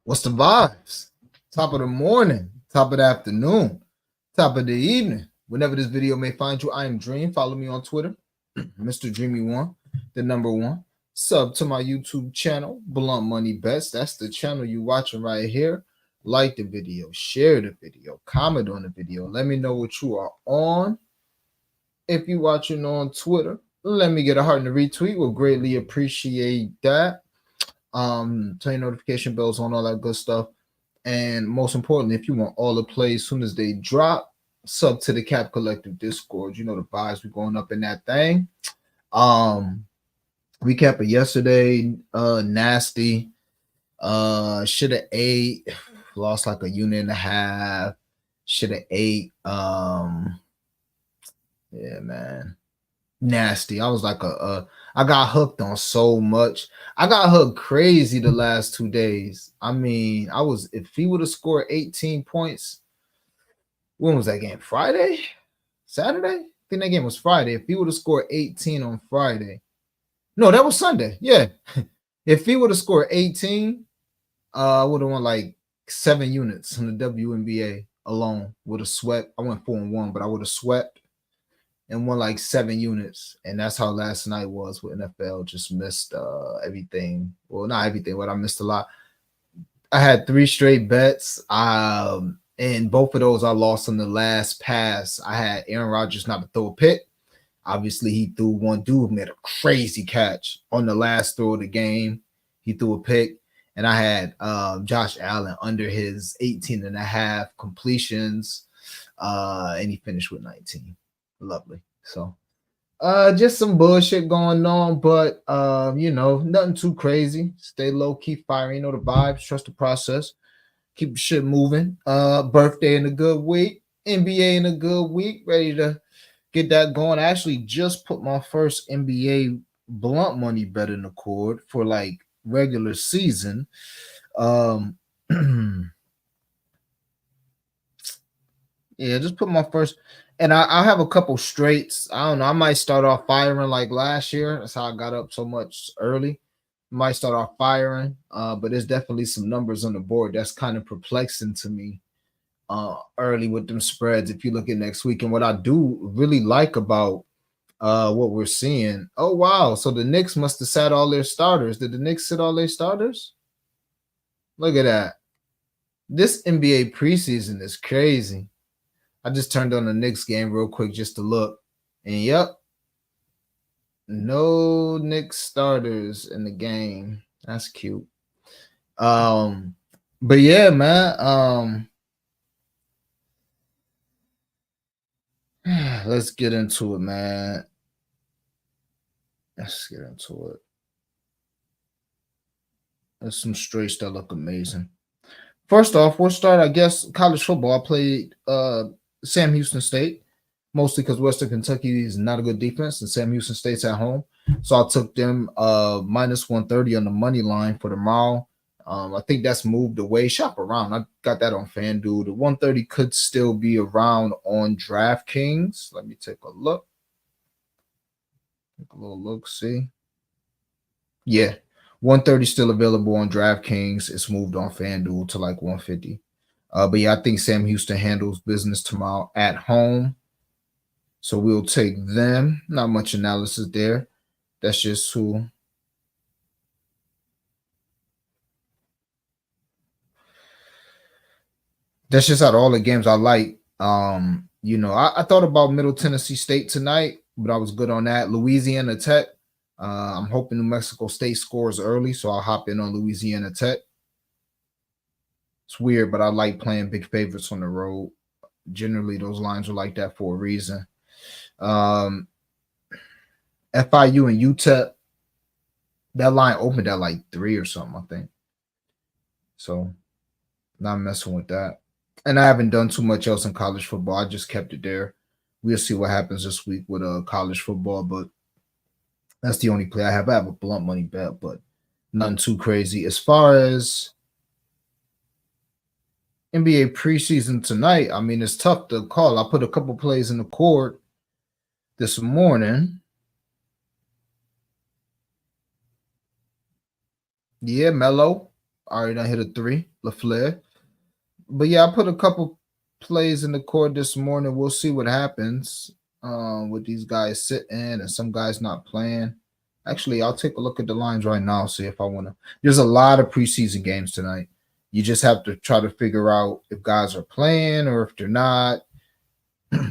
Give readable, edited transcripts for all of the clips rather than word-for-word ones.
What's the vibes? Top of the morning, top of the afternoon, top of the evening. Whenever this video may find you, I am Dream. Follow me on Twitter, Mr. Dreamy1, the number one. Sub to my YouTube channel, Blunt Money Bets. That's the channel you watching right here. Like the video, share the video, comment on the video. Let me know what you are on. If you're watching on Twitter, let me get a heart and a retweet. We'll greatly appreciate that. Turn your notification bells on, all that good stuff. And most importantly, if you want all the plays as soon as they drop, sub to the Cap Collective Discord. You know the vibes, we going up in that thing. Recap of yesterday, nasty. Should have ate, lost like a unit and a half. Should have ate. Yeah, man. Nasty. I was like I got hooked on so much. I got hooked crazy the last 2 days. I mean, if he would have scored 18 points, when was that game? Friday? Saturday? I think that game was Friday. If he would have scored 18 on Friday. No, that was Sunday. Yeah. If he would have scored 18, I would have won like 7 units in the WNBA alone. Would have swept. I went 4-1, but I would have swept and won like 7 units. And that's how last night was with NFL. Just missed everything. Well, not everything, but I missed a lot. I had 3 straight bets. And both of those I lost on the last pass. I had Aaron Rodgers not to throw a pick. Obviously, he threw one. Dude made a crazy catch on the last throw of the game. He threw a pick. And I had Josh Allen under his 18.5 completions. And he finished with 19. Lovely. So just some bullshit going on, but nothing too crazy. Stay low, keep firing, the vibes, trust the process, keep shit moving. Birthday in a good week, NBA in a good week, ready to get that going. I actually just put my first NBA blunt money bet in the cord for like regular season. Yeah, just put my first, and I have a couple straights. I don't know. I might start off firing like last year. That's how I got up so much early. Might start off firing, but there's definitely some numbers on the board that's kind of perplexing to me early with them spreads. If you look at next week, and what I do really like about what we're seeing. Oh wow! So the Knicks must have sat all their starters. Did the Knicks sit all their starters? Look at that. This NBA preseason is crazy. I just turned on the Knicks game real quick just to look. And yep, no Knicks starters in the game. That's cute. But yeah, man. Let's get into it, man. Let's get into it. There's some straights that look amazing. First off, we'll start, I guess, college football. I played Sam Houston State, mostly because Western Kentucky is not a good defense, and Sam Houston State's at home. So I took them minus 130 on the money line for tomorrow. I think that's moved away. Shop around. I got that on FanDuel. The 130 could still be around on DraftKings. Let me take a look. Take a little look, see. Yeah, 130 still available on DraftKings. It's moved on FanDuel to like 150. But yeah, I think Sam Houston handles business tomorrow at home. So we'll take them. Not much analysis there. That's just who. That's just out of all the games I like. I thought about Middle Tennessee State tonight, but I was good on that. Louisiana Tech. I'm hoping New Mexico State scores early, so I'll hop in on Louisiana Tech. It's weird, but I like playing big favorites on the road. Generally, those lines are like that for a reason. FIU and UTEP, that line opened at like 3 or something, I think. So, not messing with that. And I haven't done too much else in college football. I just kept it there. We'll see what happens this week with college football, but that's the only play I have. I have a blunt money bet, but nothing too crazy. As far as NBA preseason tonight, I mean, it's tough to call. I put a couple plays in the court this morning. Yeah, Melo. Already done hit a three. LaFleur. But yeah, I put a couple plays in the court this morning. We'll see what happens with these guys sitting and some guys not playing. Actually, I'll take a look at the lines right now, see if I want to. There's a lot of preseason games tonight. You just have to try to figure out if guys are playing or if they're not.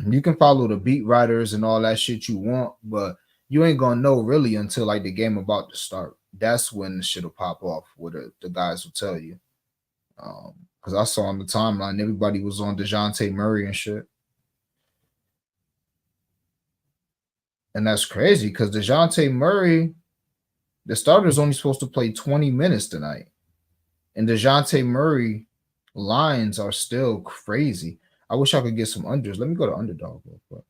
You can follow the beat writers and all that shit you want, but you ain't gonna know really until like the game about to start. That's when the shit'll pop off. What the guys will tell you. Because I saw on the timeline everybody was on DeJounte Murray and shit, and that's crazy because DeJounte Murray, the starter's only supposed to play 20 minutes tonight, and DeJounte Murray lines are still crazy. I wish I could get some unders. Let me go to underdog real quick.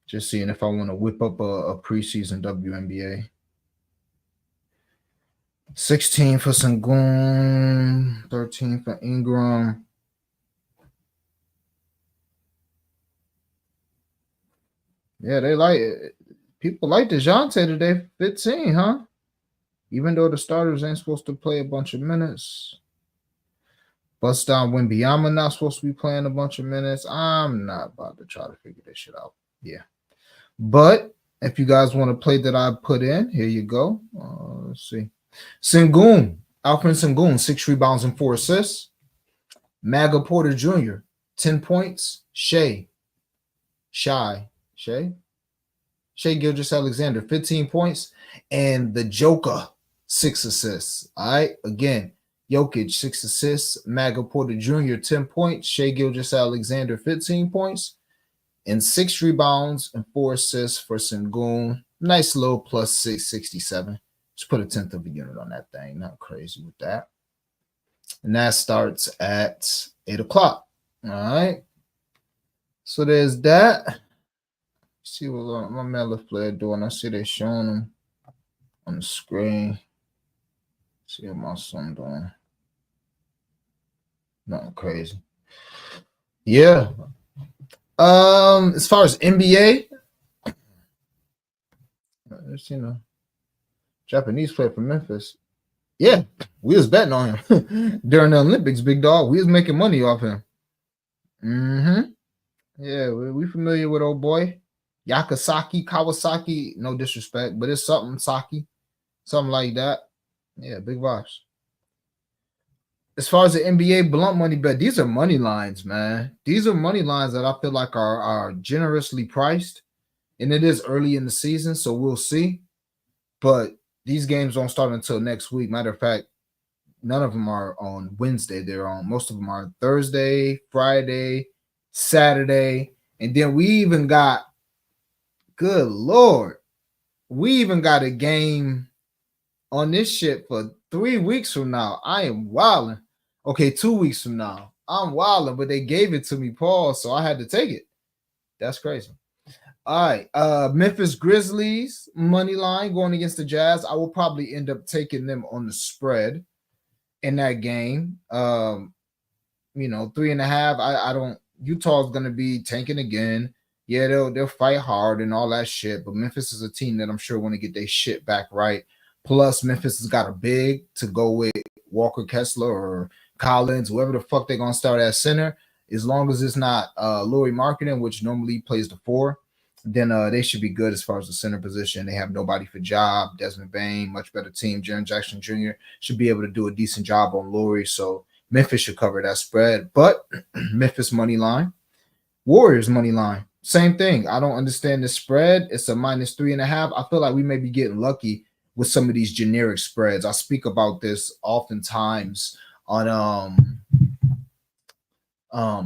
Just seeing if I want to whip up a preseason WNBA. 16 for Sengun, 13 for Ingram. Yeah, they like it. People like DeJounte today. 15, huh? Even though the starters ain't supposed to play a bunch of minutes. Bust down Wembanyama not supposed to be playing a bunch of minutes. I'm not about to try to figure this shit out. Yeah. But if you guys want to play that I put in, here you go. Let's see. Sengun, Alfred Sengun, 6 rebounds and 4 assists. Maga Porter Jr., 10 points. Shea Gilgis Alexander, 15 points. And the Joker, 6 assists. All right. Again, Jokic, 6 assists. Maga Porter Jr., 10 points. Shea Gilgis Alexander, 15 points. And 6 rebounds and 4 assists for Sengun. Nice little plus 667. Just put a tenth of a unit on that thing. Not crazy with that. And that starts at 8 o'clock. All right. So there's that. See what my man LaFleur doing. I see they showing him on the screen. See what my son doing. Nothing crazy. Yeah. As far as NBA, there's Japanese player from Memphis. Yeah, we was betting on him during the Olympics, big dog. We was making money off him. Yeah, we familiar with old boy Kawasaki. No disrespect, but it's something like that. Yeah, big vibes. As far as the NBA blunt money bet, these are money lines, man. These are money lines that I feel like are generously priced, and it is early in the season, so we'll see. But these games don't start until next week. Matter of fact, none of them are on Wednesday. Most of them are Thursday, Friday, Saturday, and then we even got, good Lord, we even got a game on this shit for 3 weeks from now. I am wilding. Okay, 2 weeks from now. I'm wilding, but they gave it to me, Paul, so I had to take it. That's crazy. All right. Memphis Grizzlies money line going against the Jazz. I will probably end up taking them on the spread in that game. 3.5. I don't. Utah's gonna be tanking again. Yeah, they'll fight hard and all that shit. But Memphis is a team that I'm sure want to get their shit back right. Plus, Memphis has got a big to go with Walker Kessler or Collins, whoever the fuck they're gonna start at center. As long as it's not Laurie Marketing, which normally plays the 4, then they should be good as far as the center position. They have nobody for job. Desmond Bain, much better team. Jaren Jackson Jr. should be able to do a decent job on Laurie. So Memphis should cover that spread. But Memphis money line, Warriors money line, same thing. I don't understand the spread. It's a -3.5. I feel like we may be getting lucky with some of these generic spreads. I speak about this oftentimes on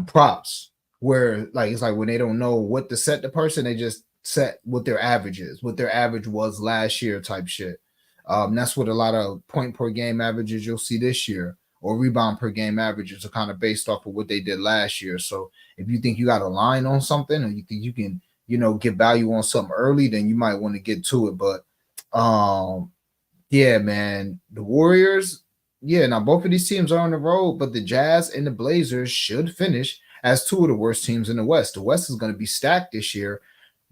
props, where like it's like when they don't know what to set the person, they just set what their average is, what their average was last year type shit. That's what a lot of point per game averages you'll see this year, or rebound per game averages are kind of based off of what they did last year. So if you think you got a line on something, or you think you can, get value on something early, then you might want to get to it. But yeah, man, the Warriors, yeah, now both of these teams are on the road, but the Jazz and the Blazers should finish as 2 of the worst teams in the West. The West is going to be stacked this year.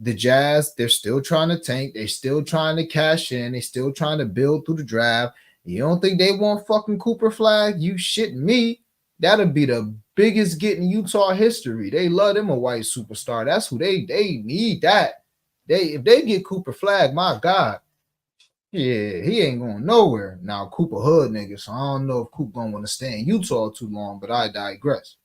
The Jazz, they're still trying to tank. They're still trying to cash in. They're still trying to build through the draft. You don't think they want fucking Cooper Flag? You shitting me? That'll be the biggest get in Utah history. They love them a white superstar. That's who they need. That if they get Cooper Flag, my God, yeah, he ain't going nowhere. Now Cooper Hood nigga, so I don't know if Cooper gonna want to stay in Utah too long. But I digress.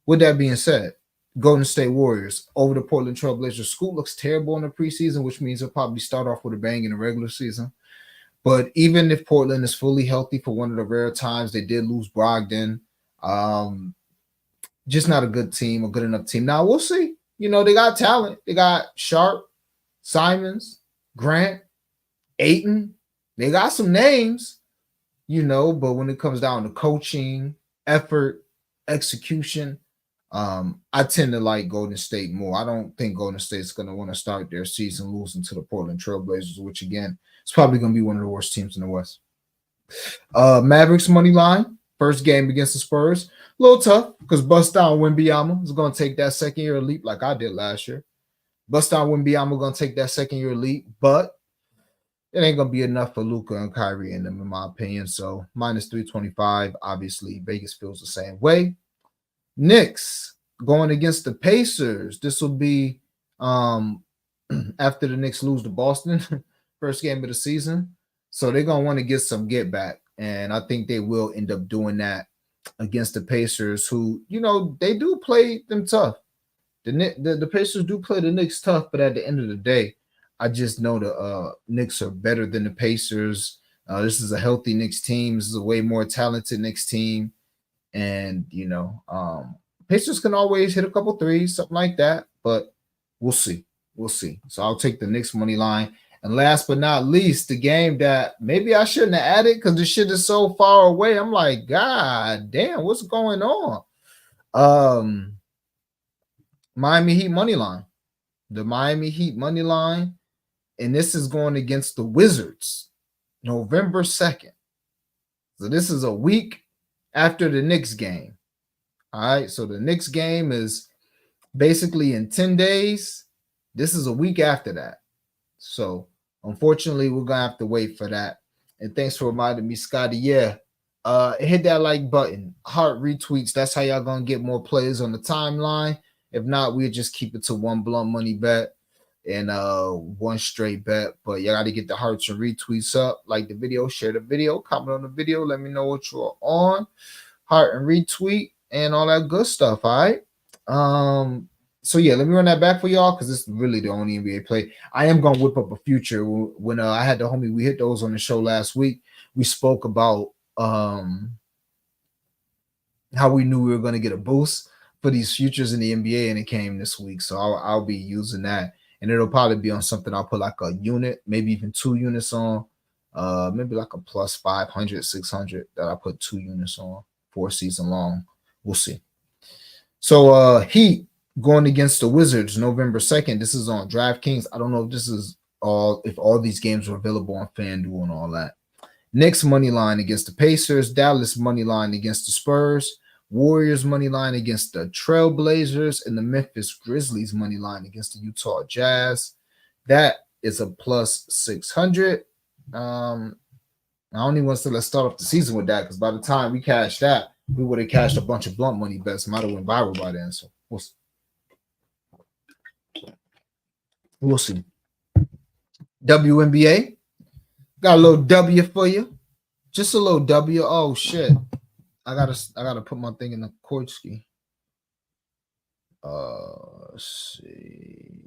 With that being said, Golden State Warriors over the Portland Trailblazers. Scoot looks terrible in the preseason, which means they'll probably start off with a bang in the regular season. But even if Portland is fully healthy for one of the rare times they did lose Brogdon, just not a good team, a good enough team. Now we'll see. You know, they got talent. They got Sharp, Simons, Grant, Ayton. They got some names, you know, but when it comes down to coaching, effort, execution, I tend to like Golden State more. I don't think Golden State's going to want to start their season losing to the Portland Trailblazers, which again, it's probably going to be one of the worst teams in the West. Mavericks money line, first game against the Spurs. A little tough because Bust Down Wembanyama is going to take that second year leap like I did last year. Bust Down Wembanyama going to take that second year leap, but it ain't going to be enough for Luka and Kyrie in them, in my opinion. So minus 325, obviously Vegas feels the same way. Knicks going against the Pacers. This will be after the Knicks lose to Boston, first game of the season. So they're going to want to get some get back. And I think they will end up doing that against the Pacers, who, you know, they do play them tough. The Pacers do play the Knicks tough, but at the end of the day, I just know the Knicks are better than the Pacers. This is a healthy Knicks team. This is a way more talented Knicks team. And, you know, Pacers can always hit a couple threes, something like that. But we'll see. We'll see. So I'll take the Knicks money line. And last but not least, the game that maybe I shouldn't have added because the shit is so far away. I'm like, God damn, what's going on? Miami Heat money line. The Miami Heat money line. And this is going against the Wizards, November 2nd. So this is a week after the Knicks game. All right. So the Knicks game is basically in 10 days. This is a week after that. So unfortunately, we're going to have to wait for that. And thanks for reminding me, Scotty. Yeah. Hit that like button. Heart retweets. That's how y'all going to get more players on the timeline. If not, we'll just keep it to one blunt money bet and one straight bet. But you got to get the hearts and retweets up. Like the video, share the video, comment on the video. Let me know what you're on. Heart and retweet and all that good stuff. All right. So yeah, let me run that back for y'all because this is really the only NBA play. I am gonna whip up a future. When I had the homie, we hit those on the show last week. We spoke about how we knew we were gonna get a boost for these futures in the NBA, and it came this week. So I'll be using that, and it'll probably be on something I'll put like a unit, maybe even 2 units on, maybe like a plus 500, 600 that I put 2 units on for a season long. We'll see. So Heat going against the Wizards November 2nd. This is on DraftKings. I don't know if this is if all these games are available on FanDuel and all that. Knicks money line against the Pacers. Dallas money line against the Spurs. Warriors money line against the Trailblazers. And the Memphis Grizzlies money line against the Utah Jazz. That is a plus 600. I don't even want to say let's start off the season with that because by the time we cashed that, we would have cashed a bunch of blunt money bets. Might have went viral by then. So we'll see. We'll see. WNBA. Got a little W for you. Just a little W. Oh shit. I gotta put my thing in the court ski. Let's see.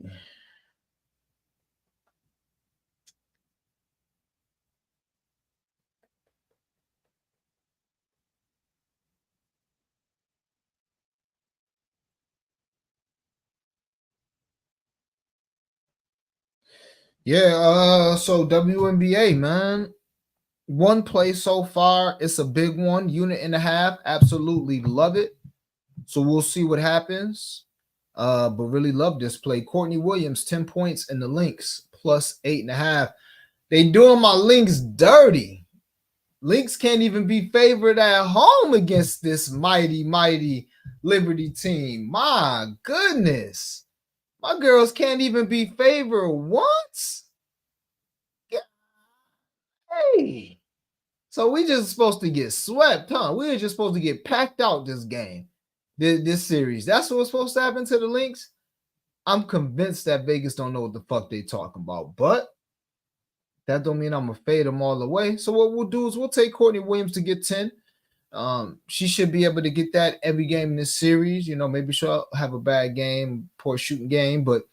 Yeah, so WNBA, man. One play so far. It's a big one. Unit and a half. Absolutely love it. So we'll see what happens. But really love this play. Courtney Williams, 10 points in the Lynx, plus 8.5. They doing my Lynx dirty. Lynx can't even be favored at home against this mighty, mighty Liberty team. My goodness. My girls can't even be favored once. Hey. So we just supposed to get swept, huh? We were just supposed to get packed out this game, this series. That's what's supposed to happen to the Lynx. I'm convinced that Vegas don't know what the fuck they talking about, but that don't mean I'm gonna fade them all the way. So what we'll do is we'll take Courtney Williams to get 10. She should be able to get that every game in this series. You know, maybe she'll have a bad game, poor shooting game, but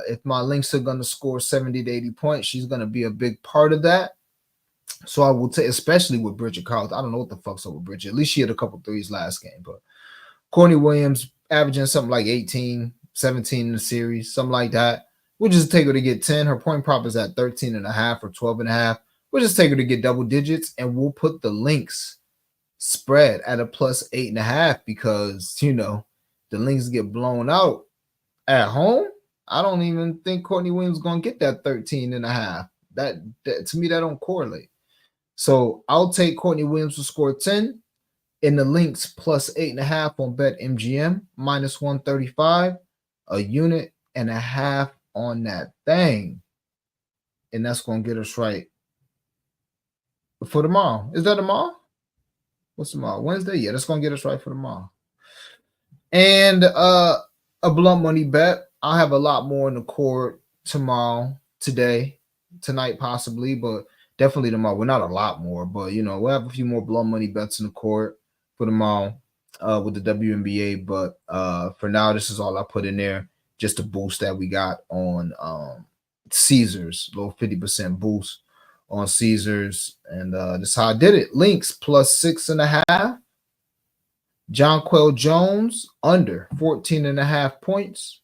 if my Lynx are gonna score 70 to 80 points, she's gonna be a big part of that. So I will take, especially with Bridget Carlton. I don't know what the fuck's up with Bridget. At least she had a couple threes last game, but Courtney Williams averaging something like 18, 17 in the series, something like that. We'll just take her to get 10. Her point prop is at 13 and a half or 12 and a half. We'll just take her to get double digits, and we'll put the Lynx spread at a plus 8.5 because, you know, the Lynx get blown out at home. I don't even think Courtney Williams is going to get that 13 and a half. That to me, that don't correlate. So I'll take Courtney Williams to score 10 in the Lynx plus 8.5 on BetMGM, minus 135, a unit and a half on that thing. And that's going to get us right for tomorrow. Is that tomorrow? What's tomorrow? Wednesday? Yeah, that's going to get us right for tomorrow. And a blunt money bet. I'll have a lot more in the court tomorrow, today, tonight possibly, but definitely tomorrow. Well, not a lot more, but you know, we'll have a few more blunt money bets in the court for tomorrow with the WNBA. But for now, this is all I put in there just to boost that we got on Caesars, little 50% boost on Caesars. And this is how I did it. Lynx plus 6.5. Jonquel Jones under 14.5 points.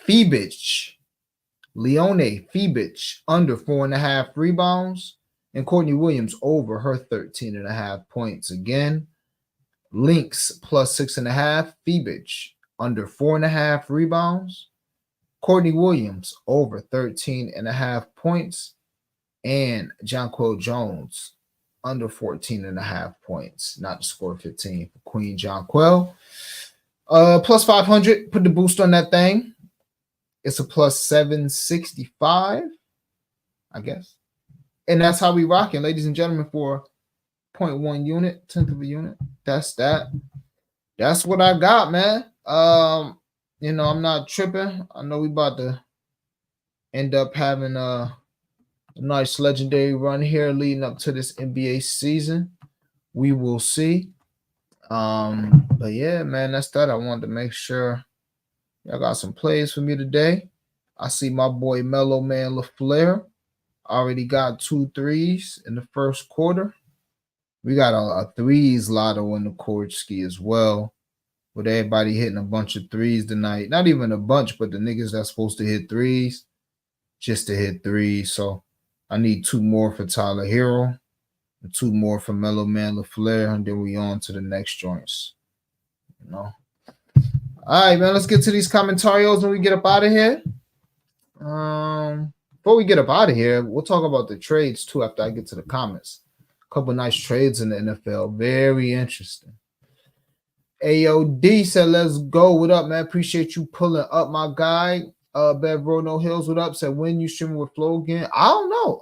Leone Fibich under 4.5 rebounds, and Courtney Williams over her 13.5 points. Again, Lynx plus 6.5, Fibich under 4.5 rebounds, Courtney Williams over 13.5 points, and Jonquel Jones under 14.5 points, not to score 15 for Queen Jonquel. Plus 500, put the boost on that thing. It's a plus 765, I guess. And that's how we rocking, ladies and gentlemen, for 0.1 unit, 10th of a unit. That's that. That's what I got, man. You know, I'm not tripping. I know we about to end up having a nice legendary run here leading up to this NBA season. We will see. But yeah, man, that's that. I wanted to make sure y'all got some plays for me today. I see my boy Mellow Man LaFleur already got 2 threes in the first quarter. We got a threes lotto in the court ski as well, with everybody hitting a bunch of threes tonight. Not even a bunch, but the niggas that's supposed to hit threes, just to hit threes. So I need 2 more for Tyler Hero, and 2 more for Mellow Man LaFleur, and then we on to the next joints. You know. All right, man, let's get to these commentarios when we get up out of here. Before we get up out of here, we'll talk about the trades too after I get to the comments. A couple nice trades in the NFL. Very interesting. AOD said, let's go. What up, man? Appreciate you pulling up, my guy. Bev No Hills, what up? Said, when you streaming with Flow again? I don't know.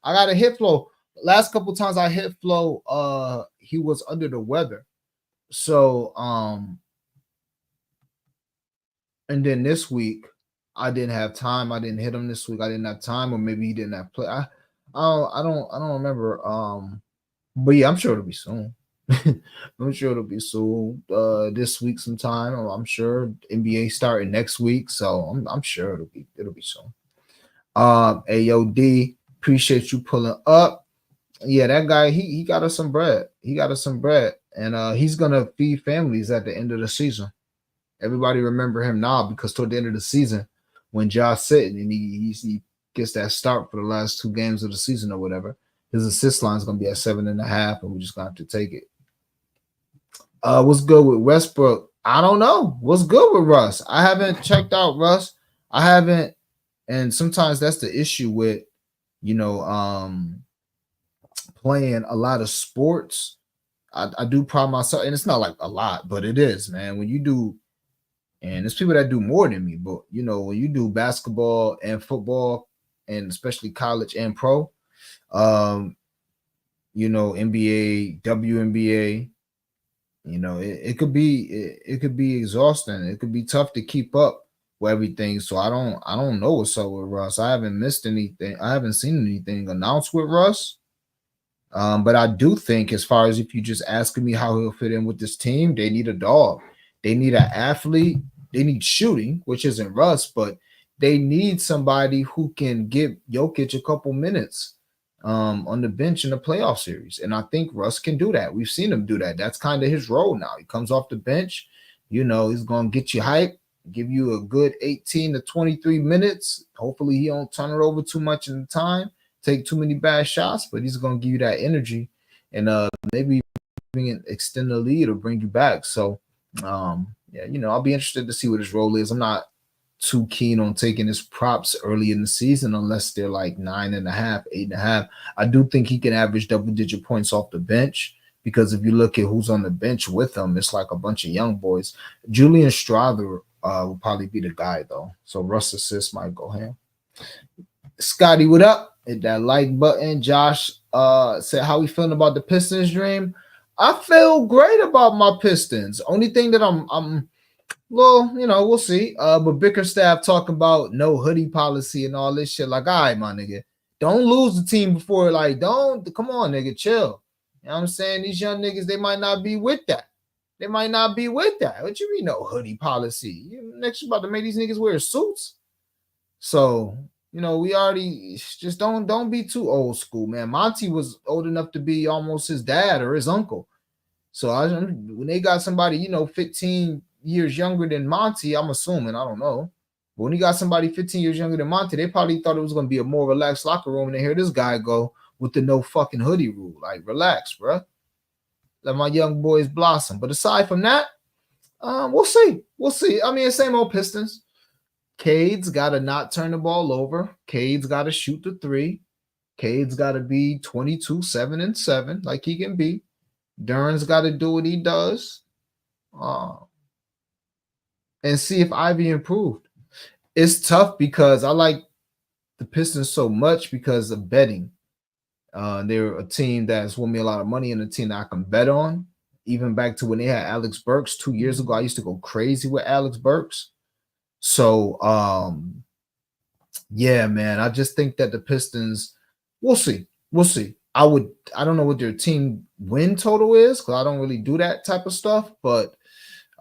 I got to hit Flow. Last couple times I hit Flow, he was under the weather. So, and then this week, I didn't have time. I didn't hit him this week. I didn't have time, or maybe he didn't have play. I don't remember. But yeah, I'm sure it'll be soon. I'm sure it'll be soon. This week sometime. I'm sure NBA starting next week, so I'm sure it'll be soon. AOD, appreciate you pulling up. Yeah, that guy, he got us some bread. He got us some bread, and he's gonna feed families at the end of the season. Everybody remember him now because toward the end of the season, when Josh sitting and he gets that start for the last 2 games of the season or whatever, his assist line is gonna be at 7.5, and we're just gonna have to take it. What's good with Westbrook? I don't know. What's good with Russ? I haven't checked out Russ. I haven't, and sometimes that's the issue with, you know, playing a lot of sports. I do pride myself, and it's not like a lot, but it is, man. When you do And there's people that do more than me. But you know, when you do basketball and football, and especially college and pro, um, you know, NBA, WNBA, you know, it could be exhausting. It could be tough to keep up with everything. So I don't know what's up with Russ. I haven't missed anything. I haven't seen anything announced with Russ. But I do think, as far as if you just asking me how he'll fit in with this team, they need a dog. They need an athlete. They need shooting, which isn't Russ, but they need somebody who can give Jokic a couple minutes on the bench in the playoff series. And I think Russ can do that. We've seen him do that. That's kind of his role now. He comes off the bench, you know, he's going to get you hype, give you a good 18 to 23 minutes. Hopefully he don't turn it over too much in the time, take too many bad shots, but he's going to give you that energy and maybe even extend the lead or bring you back. So, yeah, you know, I'll be interested to see what his role is. I'm not too keen on taking his props early in the season unless they're like 9.5, 8.5. I do think he can average double-digit points off the bench because if you look at who's on the bench with him, it's like a bunch of young boys. Julian Strawther will probably be the guy though. So Russ assists might go him. Scotty, what up? Hit that like button. Josh said how we feeling about the Pistons dream. I feel great about my Pistons. Only thing that I'm well, you know, we'll see. But Bickerstaff talking about no hoodie policy and all this shit. Like, all right, my nigga, don't lose the team before. Like, don't come on, nigga, chill. You know what I'm saying? These young niggas, they might not be with that. They might not be with that. What you mean no hoodie policy? You next about to make these niggas wear suits. So, you know, we already just don't be too old school, man. Monty was old enough to be almost his dad or his uncle. So when they got somebody, you know, 15 years younger than Monty, I'm assuming, I don't know. But when he got somebody 15 years younger than Monty, they probably thought it was going to be a more relaxed locker room. And they hear this guy go with the no fucking hoodie rule. Like, relax, bro. Let my young boys blossom. But aside from that, we'll see. We'll see. I mean, same old Pistons. Cade's got to not turn the ball over. Cade's got to shoot the three. Cade's got to be 22, 7, and 7, like he can be. Duran's got to do what he does. And see if Ivy improved. It's tough because I like the Pistons so much because of betting. They're a team that's won me a lot of money and a team that I can bet on. Even back to when they had Alex Burks 2 years ago, I used to go crazy with Alex Burks. So, yeah, man, I just think that the Pistons, we'll see. We'll see. I don't know what their team win total is because I don't really do that type of stuff, but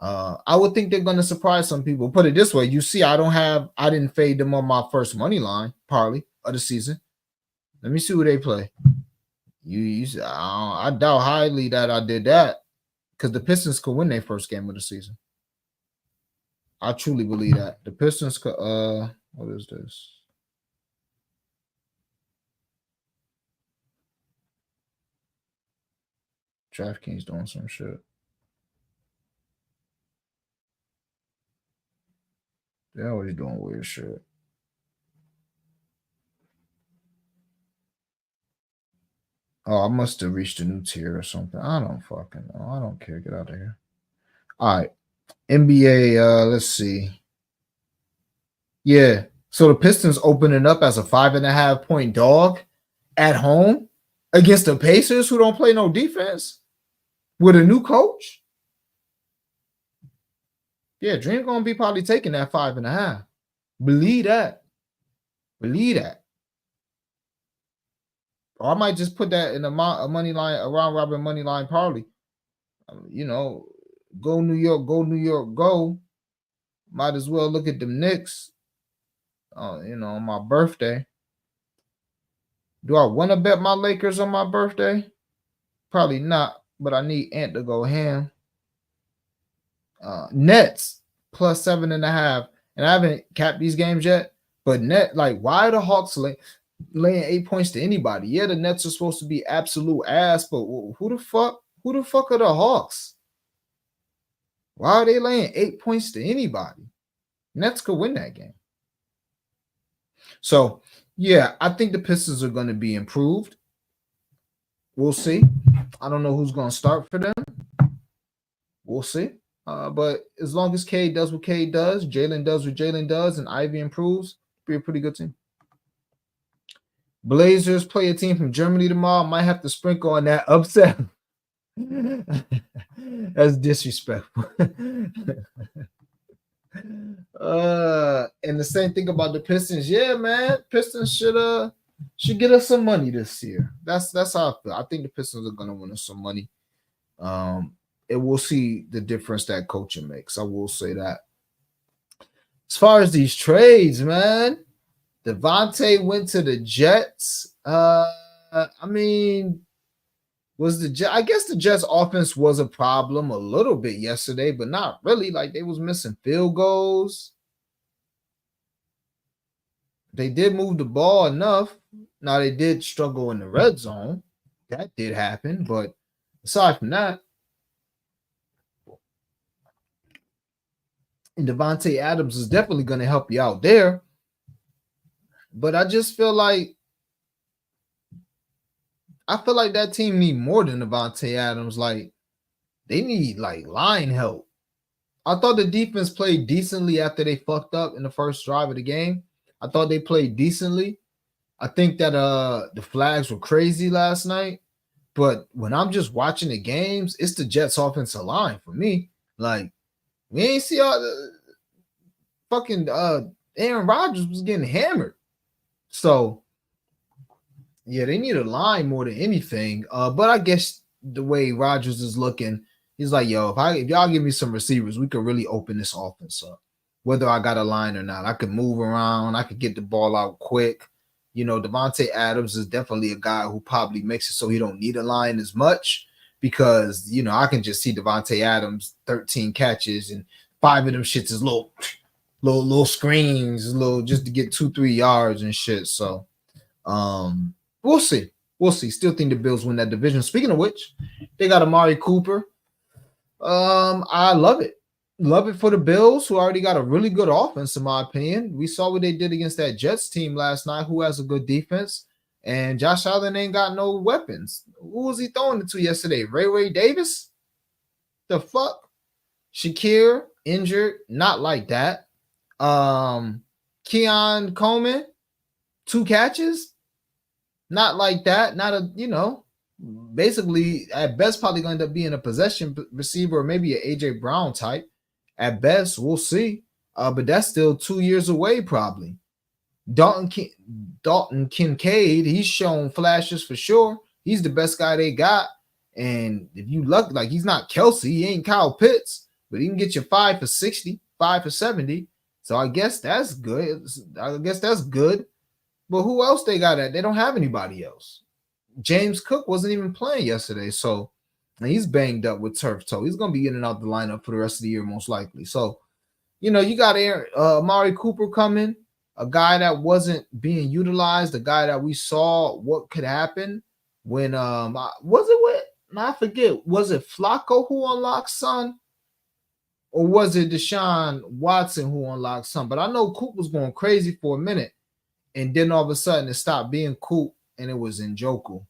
I would think they're going to surprise some people. Put it this way, you see, I didn't fade them on my first money line parlay of the season. Let me see who they play. I doubt highly that I did that because the Pistons could win their first game of the season. I truly believe that the Pistons could. What is this? DraftKings doing some shit. They're always doing weird shit. Oh, I must have reached a new tier or something. I don't fucking know. I don't care. Get out of here. All right. NBA, let's see. Yeah. So the Pistons opening up as a 5.5 point dog at home against the Pacers who don't play no defense with a new coach. Yeah, Dream gonna be probably taking that 5.5. Believe that. Believe that. Or I might just put that in a money line, a round robin money line parlay. You know, go New York, go New York, go. Might as well look at the Knicks. You know, on my birthday. Do I want to bet my Lakers on my birthday? Probably not, but I need Ant to go ham. Nets plus 7.5, and I haven't capped these games yet. But why are the Hawks laying 8 points to anybody? Yeah, the Nets are supposed to be absolute ass, but who the fuck are the Hawks? Why are they laying 8 points to anybody? Nets could win that game. So yeah, I think the Pistons are going to be improved. We'll see. I don't know who's going to start for them. We'll see. But as long as Cade does what Cade does, Jalen does what Jalen does, and Ivy improves, be a pretty good team. Blazers play a team from Germany tomorrow. Might have to sprinkle on that upset. That's disrespectful. And the same thing about the Pistons. Yeah, man. Pistons should get us some money this year. That's how I feel. I think the Pistons are gonna win us some money. And we'll see the difference that coaching makes. I will say that. As far as these trades, man, Devontae went to the Jets. I mean, I guess the Jets offense was a problem a little bit yesterday, but not really. Like they was missing field goals. They did move the ball enough. Now they did struggle in the red zone. That did happen, but aside from that, and Devontae Adams is definitely going to help you out there. But I just feel like that team need more than Devontae Adams. Like they need like line help. I thought the defense played decently after they fucked up in the first drive of the game. I thought they played decently. I think that the flags were crazy last night. But when I'm just watching the games, it's the Jets offensive line for me. Like we ain't see all the fucking Aaron Rodgers was getting hammered. So yeah, they need a line more than anything. But I guess the way Rodgers is looking, he's like, yo, if y'all give me some receivers, we could really open this offense up. Whether I got a line or not, I could move around, I could get the ball out quick. You know, Devontae Adams is definitely a guy who probably makes it so he don't need a line as much because, you know, I can just see Devontae Adams 13 catches and 5 of them shits is little screens, little just to get 2-3 yards and shit. So we'll see. Still think the Bills win that division. Speaking of which, they got Amari Cooper. I love it. Love it for the Bills, who already got a really good offense, in my opinion. We saw what they did against that Jets team last night, who has a good defense. And Josh Allen ain't got no weapons. Who was he throwing it to yesterday? Ray Davis? The fuck? Shakir injured. Not like that. Keon Coleman, 2 catches. Not like that. Not a, you know, basically at best probably going to end up being a possession receiver or maybe an AJ Brown type. At best, we'll see. But that's still 2 years away probably. Dalton Kincaid, he's shown flashes for sure. He's the best guy they got. And if you look, like he's not Kelsey, he ain't Kyle Pitts, but he can get you 5 for 60, 5 for 70. So I guess that's good. But who else they got at? They don't have anybody else. James Cook wasn't even playing yesterday, so and he's banged up with turf toe. He's going to be in and out the lineup for the rest of the year most likely. So, you know, you got Amari Cooper coming, a guy that wasn't being utilized, a guy that we saw what could happen when I forget, was it Flacco who unlocked Son? Or was it Deshaun Watson who unlocked Son? But I know Coop was going crazy for a minute, and then all of a sudden it stopped being Coop and it was Njoku.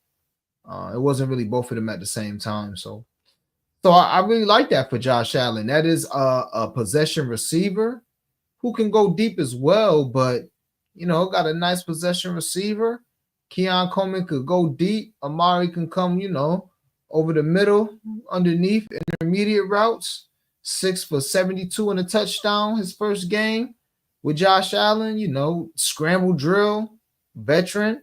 It wasn't really both of them at the same time. So I really like that for Josh Allen. That is a possession receiver who can go deep as well, but, you know, got a nice possession receiver. Keon Coleman could go deep. Amari can come, you know, over the middle, underneath, intermediate routes. 6 for 72 in a touchdown his first game with Josh Allen, you know, scramble drill, veteran.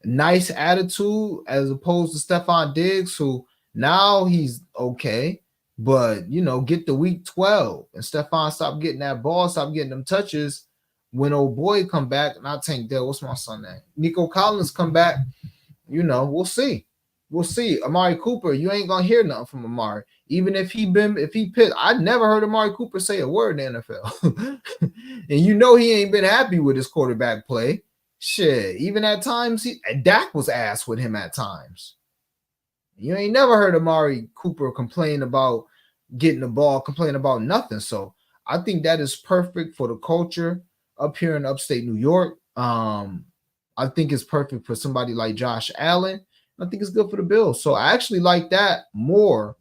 Nice attitude as opposed to Stephon Diggs, who now he's okay, but, you know, get the week 12 and Stephon stop getting that ball, stop getting them touches. When old boy come back, and I think that what's my son name? Nico Collins come back, you know, we'll see. Amari Cooper, you ain't gonna hear nothing from Amari. Even if he pissed. I never heard Amari Cooper say a word in the NFL. And you know he ain't been happy with his quarterback play. Shit, even at times, Dak was ass with him at times. You ain't never heard Amari Cooper complain about getting the ball, complain about nothing. So I think that is perfect for the culture up here in upstate New York. I think it's perfect for somebody like Josh Allen. I think it's good for the Bills. So I actually like that more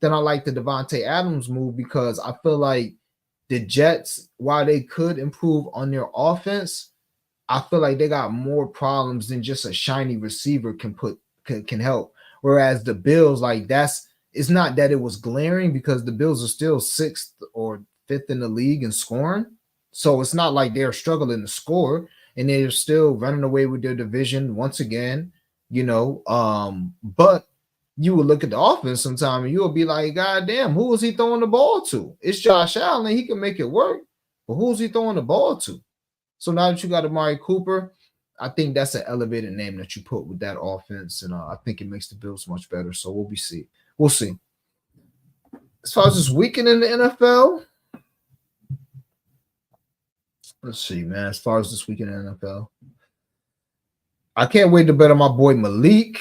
then I like the Devontae Adams move because I feel like the Jets, while they could improve on their offense, I feel like they got more problems than just a shiny receiver can help. Whereas the Bills, like it's not that it was glaring because the Bills are still sixth or fifth in the league in scoring. So it's not like they're struggling to score and they're still running away with their division once again, but you will look at the offense sometime and you'll be like, God damn, who was he throwing the ball to? It's Josh Allen. He can make it work, but who's he throwing the ball to? So now that you got Amari Cooper, I think that's an elevated name that you put with that offense, and I think it makes the Bills much better. So we'll see. As far as this weekend in the NFL, let's see, man. As far as this weekend in the NFL, I can't wait to bet on my boy Malik.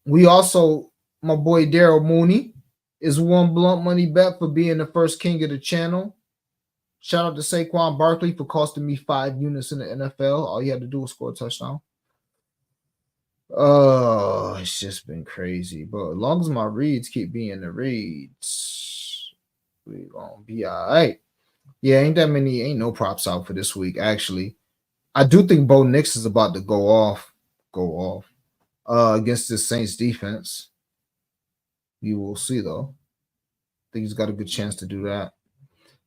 My boy Daryl Mooney is one blunt money bet for being the first king of the channel. Shout out to Saquon Barkley for costing me 5 units in the NFL. All you had to do was score a touchdown. Oh, it's just been crazy. But as long as my reads keep being the reads, we gonna be all right. Yeah, ain't no props out for this week, actually. I do think Bo Nix is about to go off against the Saints defense. You will see, though. I think he's got a good chance to do that.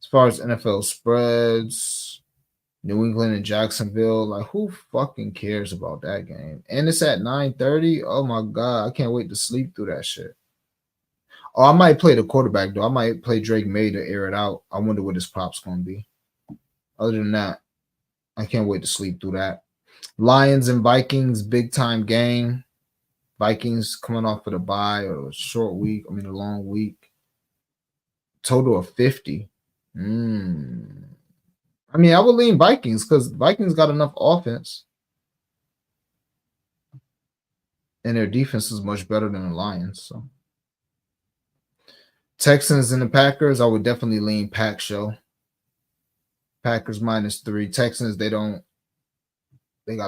As far as NFL spreads, New England and Jacksonville, like who fucking cares about that game? And it's at 9:30. Oh my god, I can't wait to sleep through that shit. Oh, I might play the quarterback though. I might play Drake May to air it out. I wonder what his props gonna be. Other than that, I can't wait to sleep through that. Lions and Vikings, big time game. Vikings coming off of the bye or a short week. I mean a long week. Total of 50. I mean, I would lean Vikings because Vikings got enough offense. And their defense is much better than the Lions. So Texans and the Packers, I would definitely lean Pack show. Packers -3. Texans, they got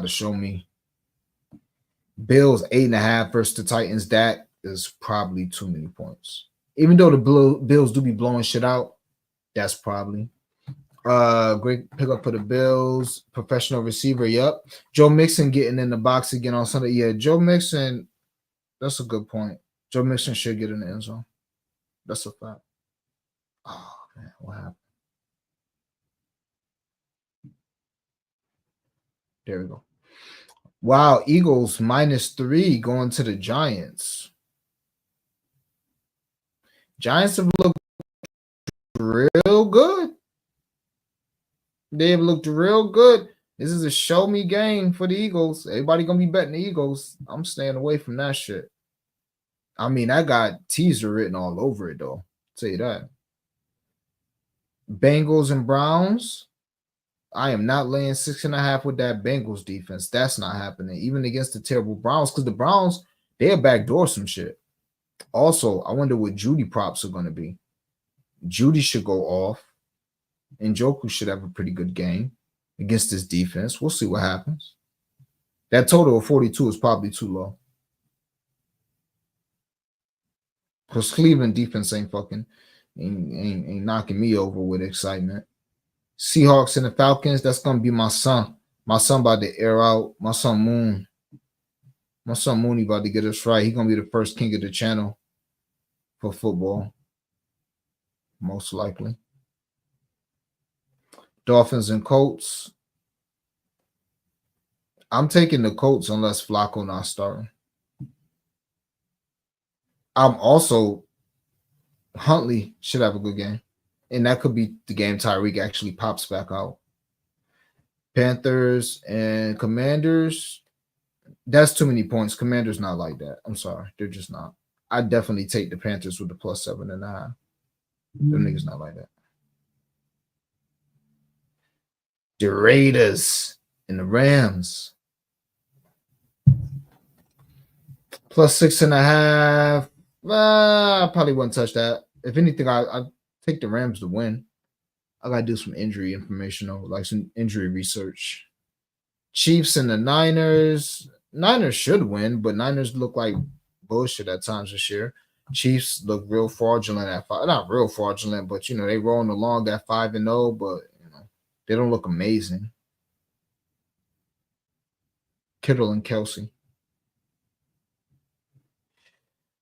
to show me. Bills 8.5 versus the Titans. That is probably too many points. Even though the Bills do be blowing shit out, that's probably. Great pickup for the Bills. Professional receiver, yep. Joe Mixon getting in the box again on Sunday. Yeah, Joe Mixon, that's a good point. Joe Mixon should get in the end zone. That's a fact. Oh, man, what happened? There we go. Wow, Eagles -3 going to the Giants. Giants have looked real good. They have looked real good. This is a show me game for the Eagles. Everybody gonna be betting the Eagles. I'm staying away from that shit. I mean, I got teaser written all over it though. I'll tell you that. Bengals and Browns. I am not laying 6.5 with that Bengals defense. That's not happening, even against the terrible Browns, because the Browns, they'll backdoor some shit. Also, I wonder what Judy props are going to be. Judy should go off, and Njoku should have a pretty good game against this defense. We'll see what happens. That total of 42 is probably too low. Because Cleveland defense ain't knocking me over with excitement. Seahawks and the Falcons, that's going to be my son. My son about to air out. My son Moon. My son Mooney about to get us right. He's going to be the first king of the channel for football. Most likely. Dolphins and Colts. I'm taking the Colts unless Flacco not starting. I'm also Huntley should have a good game. And that could be the game Tyreek actually pops back out. Panthers and Commanders. That's too many points. Commanders not like that. I'm sorry. They're just not. I definitely take the Panthers with the +7.5. Them niggas not like that. The Raiders and the Rams. +6.5. I probably wouldn't touch that. If anything, I take the Rams to win. I gotta do some injury information though, like some injury research. Chiefs and the Niners. Niners should win, but Niners look like bullshit at times this year. Chiefs look real fraudulent at five. Not real fraudulent, but they rolling along at 5-0, but they don't look amazing. Kittle and Kelsey.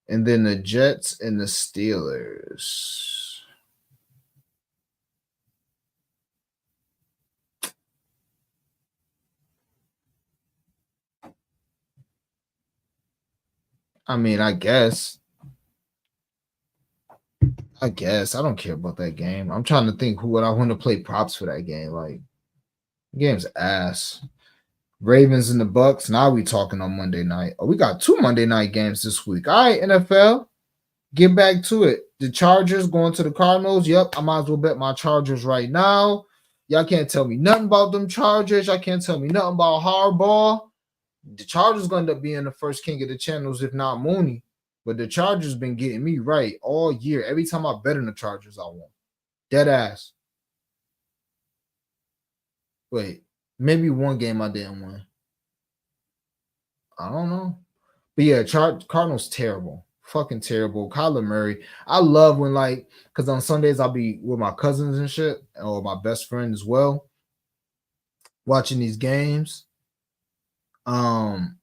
And then the Jets and the Steelers. I mean, I guess. I don't care about that game. I'm trying to think who would I want to play props for that game. Like, game's ass. Ravens and the Bucks. Now we talking on Monday night. Oh, we got 2 Monday night games this week. All right, NFL. Get back to it. The Chargers going to the Cardinals. Yep, I might as well bet my Chargers right now. Y'all can't tell me nothing about them Chargers. Y'all can't tell me nothing about Harbaugh. The Chargers going to end up being the first king of the channels, if not Mooney. But the Chargers been getting me right all year. Every time I bet on the Chargers, I won. Dead ass. Wait, maybe one game I didn't win. I don't know. But yeah, Cardinals terrible. Fucking terrible. Kyler Murray. I love when because on Sundays I'll be with my cousins and shit, or my best friend as well, watching these games. And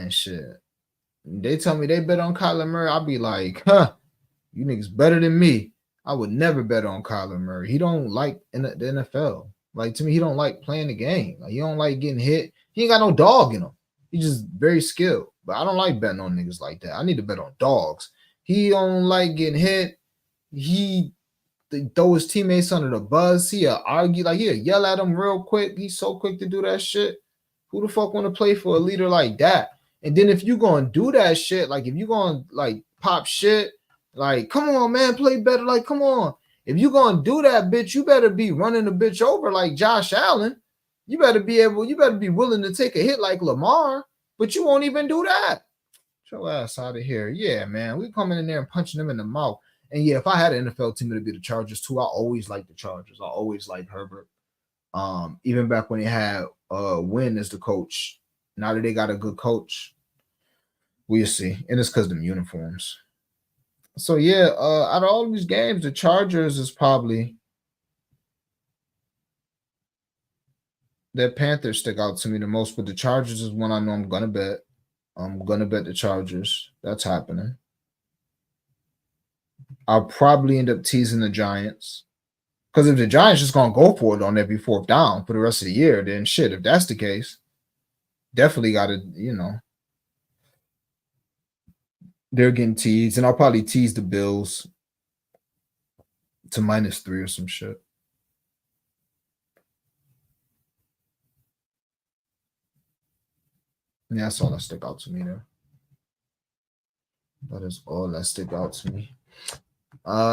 shit. They tell me they bet on Kyler Murray. I'll be like, you niggas better than me. I would never bet on Kyler Murray. He don't like in the NFL. Like, to me, he don't like playing the game. Like, he don't like getting hit. He ain't got no dog in him. He's just very skilled. But I don't like betting on niggas like that. I need to bet on dogs. He don't like getting hit. He throw his teammates under the bus. He'll argue. Like, he'll yell at him real quick. He's so quick to do that shit. Who the fuck want to play for a leader like that? And then if you going to do that shit, like if you going to pop shit, like, come on, man, play better. Like, come on. If you going to do that, bitch, you better be running the bitch over like Josh Allen. You better be willing to take a hit like Lamar, but you won't even do that. Get your ass out of here. Yeah, man, we coming in there and punching them in the mouth. And yeah, if I had an NFL team, it'd be the Chargers too. I always liked the Chargers. I always liked Herbert. Even back when they had Wynn as the coach. Now that they got a good coach, we'll see. And it's because of them uniforms. So yeah, out of all these games, the Chargers is probably the Panthers stick out to me the most, but the Chargers is one I know I'm gonna bet. I'm gonna bet the Chargers. That's happening. I'll probably end up teasing the Giants. Because if the Giants just gonna go for it on every 4th down for the rest of the year, then shit, if that's the case, definitely gotta, they're getting teased, and I'll probably tease the Bills to -3 or some shit. Yeah, that's all that stick out to me there. That is all that stick out to me.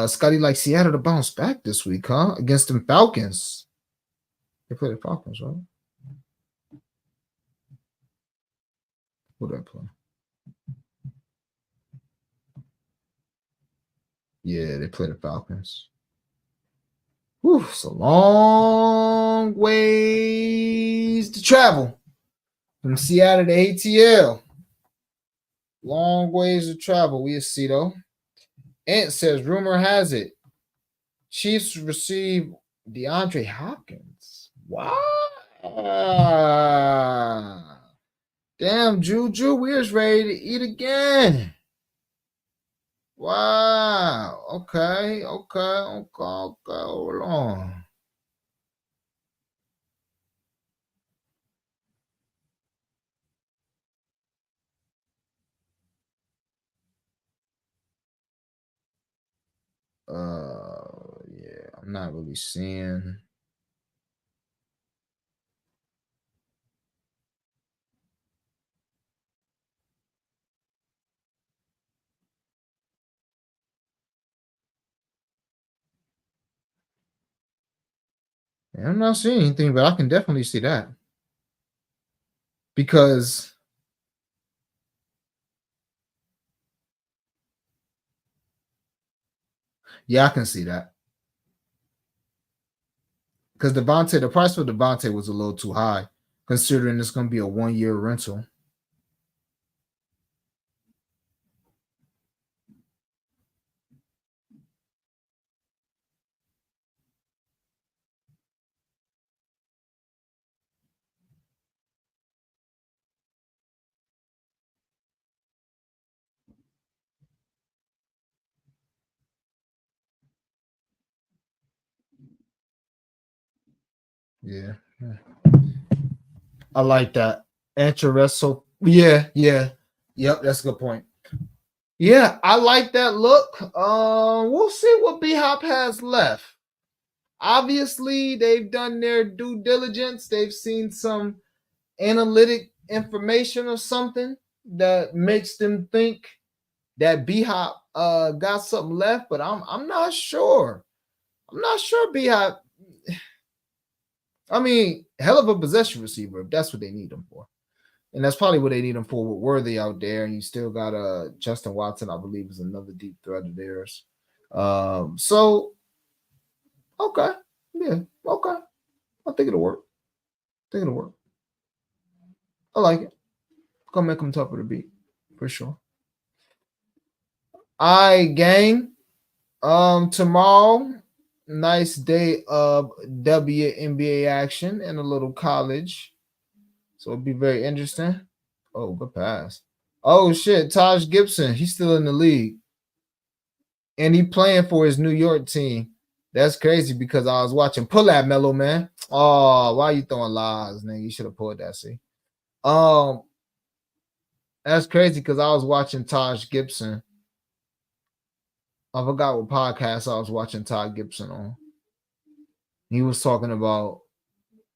Scotty like Seattle to bounce back this week, huh? Against them Falcons. They play the Falcons, right? Who did I play? Yeah, they play the Falcons. Whew, it's a long ways to travel from Seattle to ATL. Long ways to travel. We'll see, though. Ant says, rumor has it, Chiefs receive DeAndre Hopkins. Wow. Damn, Juju, we're just ready to eat again. Wow. Okay. Hold on. Yeah, I'm not really seeing. I'm not seeing anything, but I can definitely see that. Because yeah, I can see that. Because the price for Devontae was a little too high, considering it's going to be a 1-year rental. Yeah. I like that. Interesso. Yeah, yeah. Yep, that's a good point. Yeah, I like that look. We'll see what B Hop has left. Obviously, they've done their due diligence. They've seen some analytic information or something that makes them think that B Hop got something left, but I'm not sure. I'm not sure B Hop. I mean, hell of a possession receiver if that's what they need him for. And that's probably what they need him for with Worthy out there. And you still got Justin Watson, I believe, is another deep threat of theirs. So okay. Yeah, okay. I think it'll work. I think it'll work. I like it. Gonna make them tougher to beat. For sure. All right, gang. Tomorrow, nice day of WNBA action and a little college. So it'll be very interesting. Oh, good pass. Oh shit, Taj Gibson. He's still in the league. And he playing for his New York team. That's crazy because I was watching. Pull that Mellow man. Oh, why you throwing lies, nigga? You should have pulled that. See, um, that's crazy because I was watching Taj Gibson. I forgot what podcast I was watching Todd Gibson on. He was talking about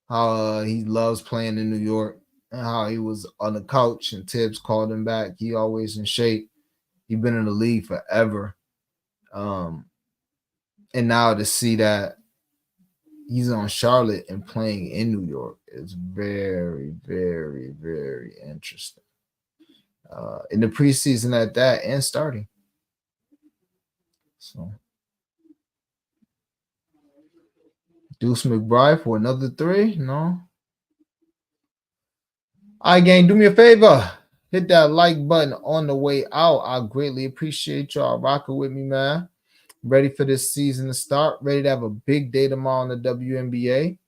how he loves playing in New York and how he was on the couch and Tibbs called him back. He always in shape. He been in the league forever. And now to see that he's on Charlotte and playing in New York is very, very, very interesting. In the preseason at that and starting. So Deuce McBride for another 3? No. All right, gang, do me a favor. Hit that like button on the way out. I greatly appreciate y'all rocking with me, man. Ready for this season to start. Ready to have a big day tomorrow in the WNBA.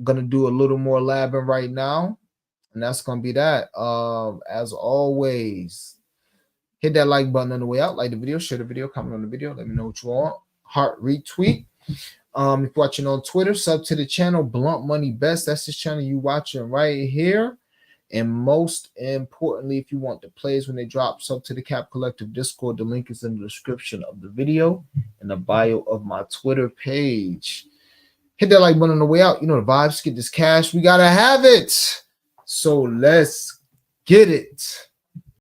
Gonna do a little more labbing right now. And that's gonna be that. As always, hit that like button on the way out. Like the video, share the video, comment on the video. Let me know what you want. Heart retweet. If you're watching on Twitter, sub to the channel Blunt Money Best. That's the channel you watching right here. And most importantly, if you want the plays when they drop, sub to the Cap Collective Discord. The link is in the description of the video and the bio of my Twitter page. Hit that like button on the way out. You know the vibes. Get this cash. We gotta have it. So let's get it.